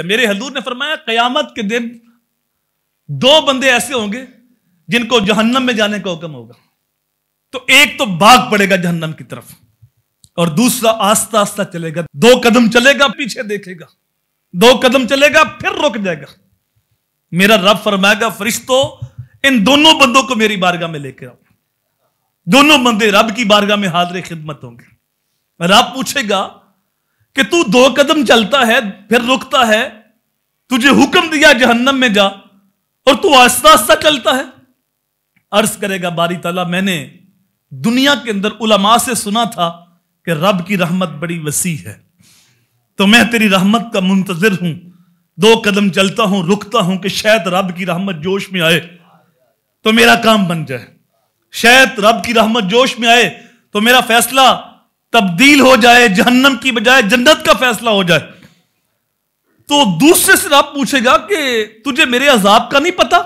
میرے حضور نے فرمایا قیامت کے دن دو بندے ایسے ہوں گے جن کو جہنم میں جانے کا حکم ہوگا، تو ایک تو بھاگ پڑے گا جہنم کی طرف اور دوسرا آہستہ آہستہ چلے گا، 2 قدم چلے گا پیچھے دیکھے گا، 2 قدم چلے گا پھر رک جائے گا۔ میرا رب فرمائے گا فرشتوں ان دونوں بندوں کو میری بارگاہ میں لے کے آؤ۔ دونوں بندے رب کی بارگاہ میں حاضر خدمت ہوں گے۔ رب پوچھے گا کہ تو 2 قدم چلتا ہے پھر رکتا ہے، تجھے حکم دیا جہنم میں جا اور تو آہستہ آہستہ چلتا ہے۔ عرض کرے گا باری تعالیٰ میں نے دنیا کے اندر علماء سے سنا تھا کہ رب کی رحمت بڑی وسیع ہے، تو میں تیری رحمت کا منتظر ہوں، 2 قدم چلتا ہوں رکتا ہوں کہ شاید رب کی رحمت جوش میں آئے تو میرا کام بن جائے، شاید رب کی رحمت جوش میں آئے تو میرا فیصلہ تبدیل ہو جائے، جہنم کی بجائے جنت کا فیصلہ ہو جائے۔ تو دوسرے سے رب پوچھے گا کہ تجھے میرے عذاب کا نہیں پتا؟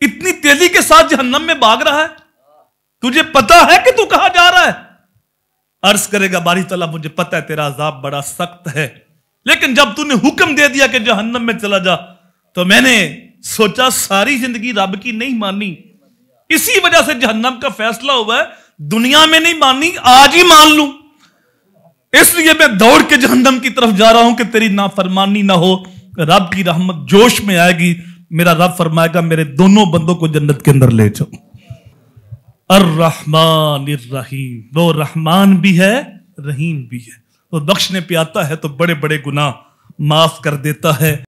اتنی تیزی کے ساتھ جہنم میں بھاگ رہا ہے، تجھے پتا ہے کہ تو کہاں جا رہا ہے؟ عرض کرے گا باری تعالیٰ مجھے پتا ہے تیرا عذاب بڑا سخت ہے، لیکن جب تو نے حکم دے دیا کہ جہنم میں چلا جا تو میں نے سوچا ساری زندگی رب کی نہیں مانی، اسی وجہ سے جہنم کا فیصلہ ہوا ہے، دنیا میں نہیں مانی آج ہی مان لوں، اس لیے میں دوڑ کے جہنم کی طرف جا رہا ہوں کہ تیری نافرمانی نہ ہو، رب کی رحمت جوش میں آئے گی، میرا رب فرمائے گا میرے دونوں بندوں کو جنت کے اندر لے جاؤ۔ الرحمن الرحیم، وہ رحمان بھی ہے رحیم بھی ہے، وہ بخشنے پہ آتا ہے تو بڑے بڑے گناہ معاف کر دیتا ہے۔